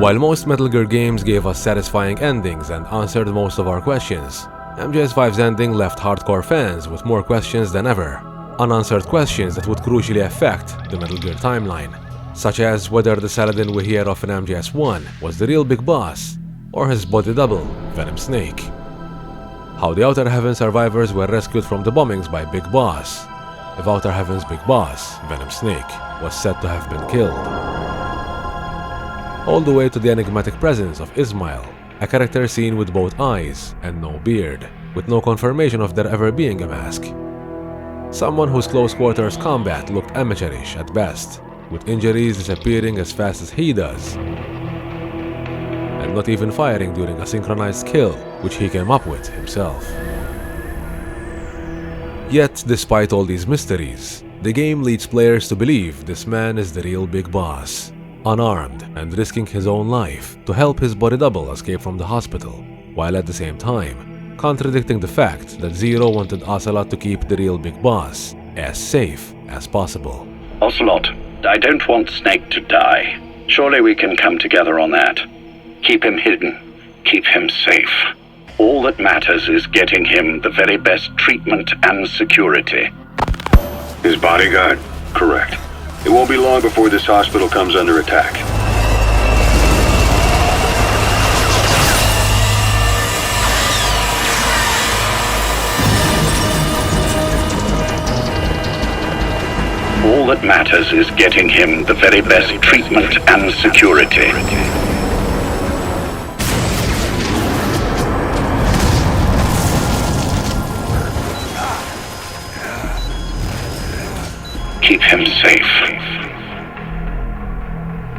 While most Metal Gear games gave us satisfying endings and answered most of our questions, MGS5's ending left hardcore fans with more questions than ever. Unanswered questions that would crucially affect the Metal Gear timeline, such as whether the Saladin we hear of in MGS1 was the real Big Boss, or his body double, Venom Snake. How the Outer Heaven survivors were rescued from the bombings by Big Boss, if Outer Heaven's Big Boss, Venom Snake, was said to have been killed. All the way to the enigmatic presence of Ismail, a character seen with both eyes and no beard, with no confirmation of there ever being a mask. Someone whose close quarters combat looked amateurish at best, with injuries disappearing as fast as he does, and not even firing during a synchronized kill, which he came up with himself. Yet, despite all these mysteries, the game leads players to believe this man is the real Big Boss, unarmed and risking his own life to help his body double escape from the hospital, while at the same time contradicting the fact that Zero wanted Ocelot to keep the real Big Boss as safe as possible. Ocelot, I don't want Snake to die. Surely we can come together on that. Keep him hidden. Keep him safe. All that matters is getting him the very best treatment and security. His bodyguard? Correct. It won't be long before this hospital comes under attack. All that matters is getting him the very best treatment and security. Keep him safe.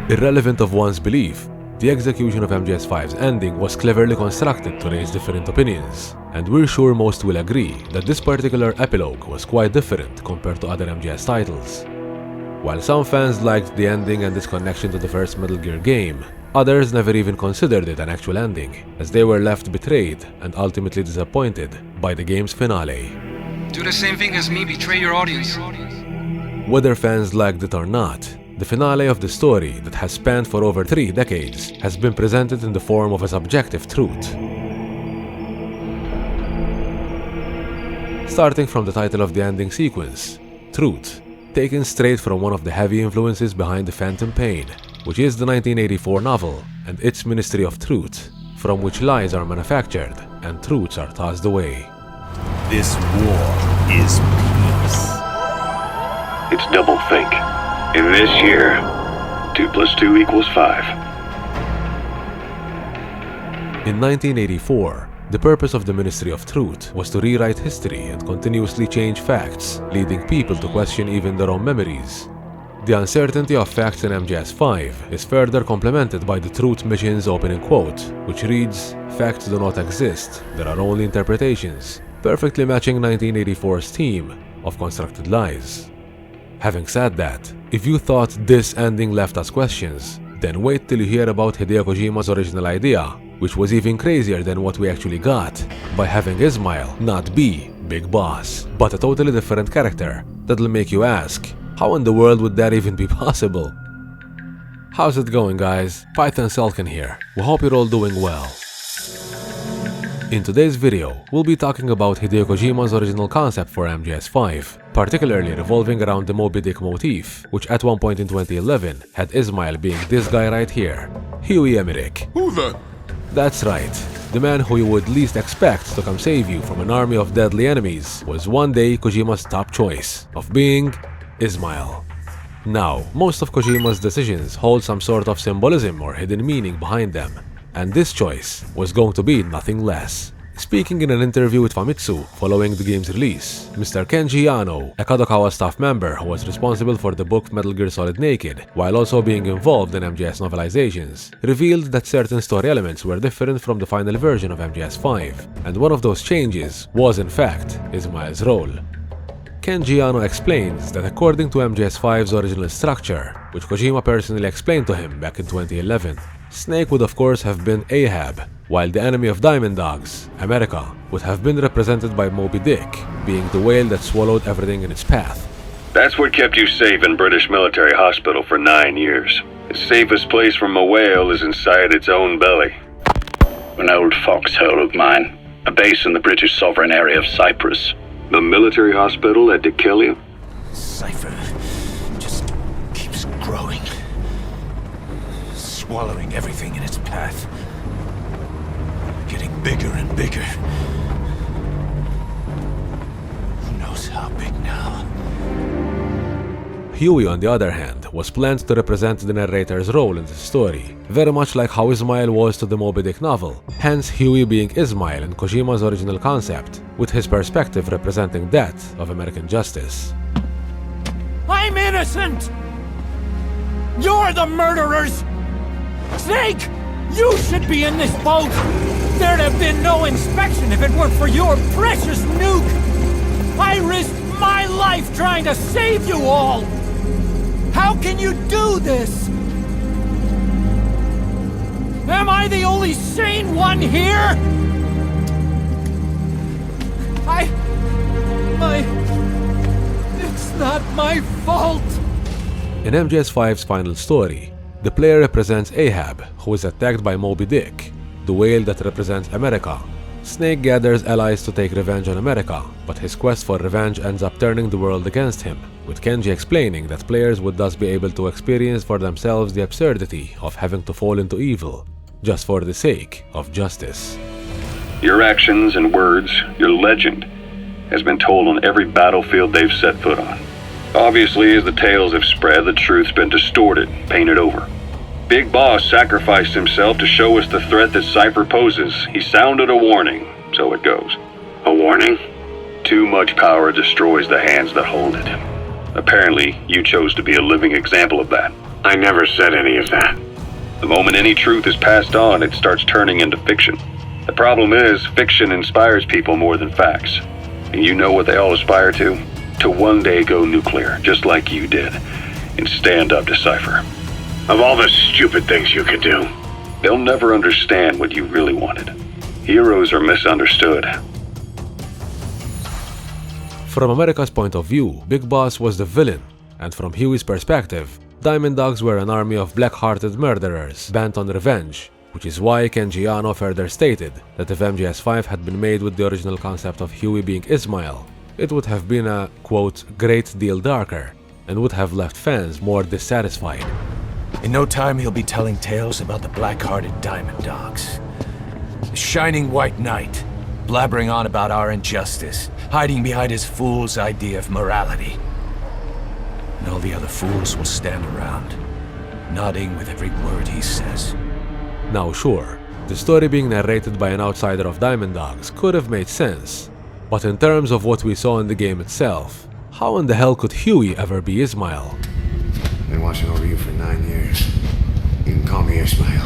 Irrelevant of one's belief, the execution of MGS5's ending was cleverly constructed to raise different opinions, and we're sure most will agree that this particular epilogue was quite different compared to other MGS titles. While some fans liked the ending and its connection to the first Metal Gear game, others never even considered it an actual ending, as they were left betrayed and ultimately disappointed by the game's finale. Do the same thing as me, betray your audience. Whether fans liked it or not, the finale of the story that has spanned for over 3 decades has been presented in the form of a subjective truth. Starting from the title of the ending sequence, Truth, taken straight from one of the heavy influences behind the Phantom Pain, which is the 1984 novel and its Ministry of Truth, from which lies are manufactured and truths are tossed away. This war is peace. It's doublethink. In this year, 2 + 2 = 5. In 1984, the purpose of the Ministry of Truth was to rewrite history and continuously change facts, leading people to question even their own memories. The uncertainty of facts in MGS5 is further complemented by the Truth mission's opening quote, which reads, "Facts do not exist, there are only interpretations," perfectly matching 1984's theme of constructed lies. Having said that, if you thought this ending left us questions, then wait till you hear about Hideo Kojima's original idea, which was even crazier than what we actually got, by having Ismail not be Big Boss, but a totally different character that'll make you ask, how in the world would that even be possible? How's it going, guys? PythonSelkan here. We hope you're all doing well. In today's video, we'll be talking about Hideo Kojima's original concept for MGS5, particularly revolving around the Moby Dick motif, which at one point in 2011 had Ismail being this guy right here, Huey Emmerich. Who the? That's right, the man who you would least expect to come save you from an army of deadly enemies was one day Kojima's top choice of being Ismail. Now, most of Kojima's decisions hold some sort of symbolism or hidden meaning behind them, and this choice was going to be nothing less. Speaking in an interview with Famitsu following the game's release, Mr. Kenji Yano, a Kadokawa staff member who was responsible for the book Metal Gear Solid Naked, while also being involved in MGS novelizations, revealed that certain story elements were different from the final version of MGS5, and one of those changes was in fact Ismail's role. Kenji Yano explains that according to MGS5's original structure, which Kojima personally explained to him back in 2011, Snake would of course have been Ahab, while the enemy of Diamond Dogs, America, would have been represented by Moby Dick, being the whale that swallowed everything in its path. That's what kept you safe in British military hospital for 9 years. The safest place from a whale is inside its own belly. An old foxhole of mine. A base in the British sovereign area of Cyprus. The military hospital at Dekilia? Cypher just keeps growing, swallowing everything in its path, getting bigger and bigger. Who knows how big now? Huey, on the other hand, was planned to represent the narrator's role in the story, very much like how Ismail was to the Moby Dick novel, hence Huey being Ismail in Kojima's original concept, with his perspective representing that of American justice. I'm innocent! You're the murderers! Snake! You should be in this boat! There'd have been no inspection if it weren't for your precious nuke! I risked my life trying to save you all! How can you do this? Am I the only sane one here? It's not my fault! In MGS5's final story, the player represents Ahab, who is attacked by Moby Dick, the whale that represents America. Snake gathers allies to take revenge on America, but his quest for revenge ends up turning the world against him, with Kenji explaining that players would thus be able to experience for themselves the absurdity of having to fall into evil, just for the sake of justice. Your actions and words, your legend, has been told on every battlefield they've set foot on. Obviously, as the tales have spread, the truth's been distorted, painted over. Big Boss sacrificed himself to show us the threat that Cypher poses. He sounded a warning, so it goes. A warning? Too much power destroys the hands that hold it. Apparently, you chose to be a living example of that. I never said any of that. The moment any truth is passed on, it starts turning into fiction. The problem is, fiction inspires people more than facts. And you know what they all aspire to? To one day go nuclear, just like you did, and stand up to Cypher. Of all the stupid things you could do. They'll never understand what you really wanted. Heroes are misunderstood. From America's point of view, Big Boss was the villain, and from Huey's perspective, Diamond Dogs were an army of black-hearted murderers bent on revenge, which is why Kenji Yano further stated that if MGS5 had been made with the original concept of Huey being Ismail, it would have been a, quote, great deal darker, and would have left fans more dissatisfied. In no time, he'll be telling tales about the black-hearted Diamond Dogs. The shining white knight, blabbering on about our injustice, hiding behind his fool's idea of morality. And all the other fools will stand around, nodding with every word he says. Now sure, the story being narrated by an outsider of Diamond Dogs could have made sense, but in terms of what we saw in the game itself, how in the hell could Huey ever be Ismail? Been watching over you for 9 years. You can call me Ismail.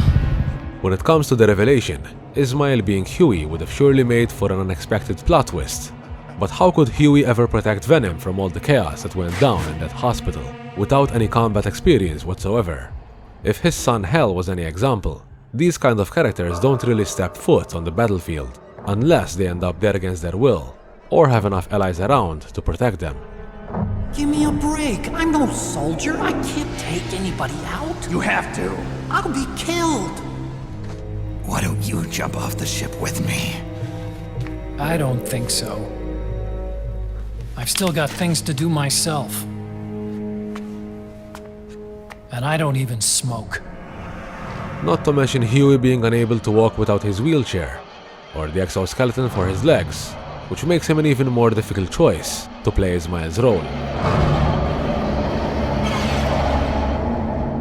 When it comes to the revelation, Ismail being Huey would have surely made for an unexpected plot twist. But how could Huey ever protect Venom from all the chaos that went down in that hospital, without any combat experience whatsoever? If his son Hell was any example, these kind of characters don't really step foot on the battlefield, unless they end up there against their will, or have enough allies around to protect them. Give me a break. I'm no soldier. I can't take anybody out. You have to. I'll be killed. Why don't you jump off the ship with me? I don't think so. I've still got things to do myself. And I don't even smoke. Not to mention Huey being unable to walk without his wheelchair, or the exoskeleton for his legs, which makes him an even more difficult choice to play Ismail's role.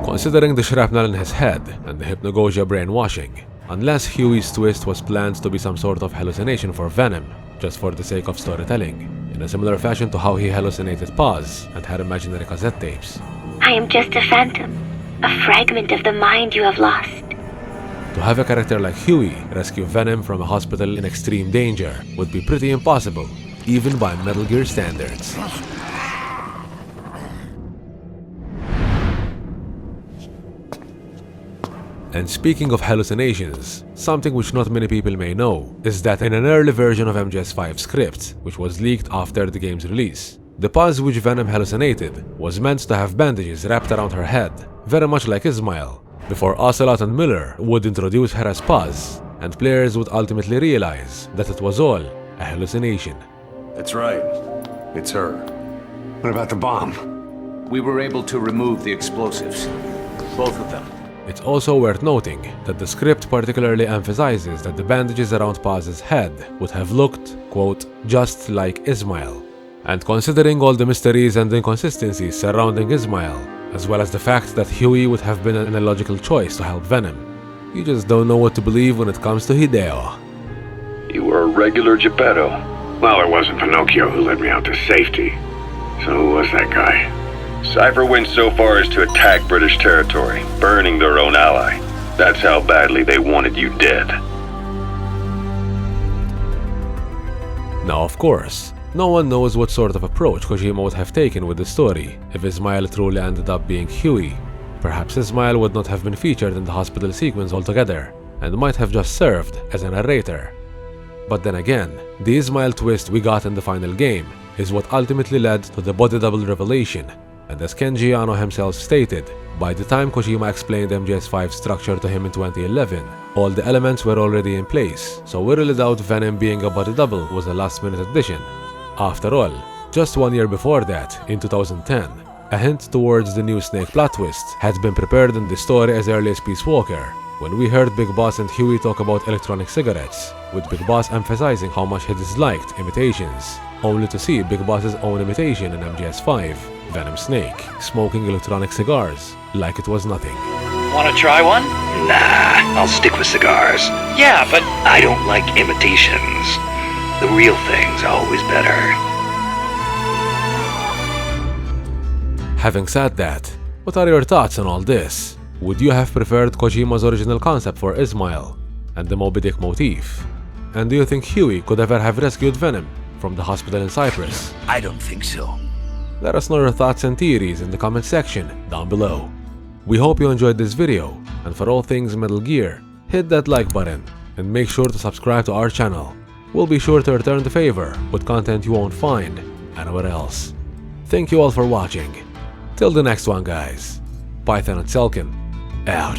Considering the shrapnel in his head and the hypnagogia brainwashing, unless Huey's twist was planned to be some sort of hallucination for Venom, just for the sake of storytelling, in a similar fashion to how he hallucinated Paz and had imaginary cassette tapes. I am just a phantom, a fragment of the mind you have lost. To have a character like Huey rescue Venom from a hospital in extreme danger would be pretty impossible, even by Metal Gear standards. And speaking of hallucinations, something which not many people may know is that in an early version of MGS5 script, which was leaked after the game's release, The pus which Venom hallucinated was meant to have bandages wrapped around her head, very much like Ismail, before Ocelot and Miller would introduce her as Puz, and players would ultimately realize that it was all a hallucination. That's right. It's her. What about the bomb? We were able to remove the explosives. Both of them. It's also worth noting that the script particularly emphasizes that the bandages around Paz's head would have looked, quote, just like Ismail. And considering all the mysteries and inconsistencies surrounding Ismail, as well as the fact that Huey would have been an illogical choice to help Venom, you just don't know what to believe when it comes to Hideo. You were a regular Geppetto. Well, it wasn't Pinocchio who led me out to safety. So who was that guy? Cypher went so far as to attack British territory, burning their own ally. That's how badly they wanted you dead. Now, of course, no one knows what sort of approach Kojima would have taken with the story if Ismail truly ended up being Huey. Perhaps Ismail would not have been featured in the hospital sequence altogether, and might have just served as a narrator. But then again, the Ismail twist we got in the final game is what ultimately led to the body double revelation, and as Kenji Yano himself stated, by the time Kojima explained MGS5's structure to him in 2011, all the elements were already in place, so we really doubt Venom being a body double was a last-minute addition. After all, just 1 year before that, in 2010, a hint towards the new Snake plot twist had been prepared in the story as early as Peace Walker, when we heard Big Boss and Huey talk about electronic cigarettes, with Big Boss emphasizing how much he disliked imitations, only to see Big Boss's own imitation in MGS5, Venom Snake, smoking electronic cigars like it was nothing. Want to try one? Nah, I'll stick with cigars. Yeah, but I don't like imitations. The real thing's always better. Having said that, what are your thoughts on all this? Would you have preferred Kojima's original concept for Ismail and the Moby Dick motif? And do you think Huey could ever have rescued Venom from the hospital in Cyprus? I don't think so. Let us know your thoughts and theories in the comment section down below. We hope you enjoyed this video, and for all things Metal Gear, hit that like button and make sure to subscribe to our channel. We'll be sure to return the favor with content you won't find anywhere else. Thank you all for watching. Till the next one, guys. PythonSelkan out.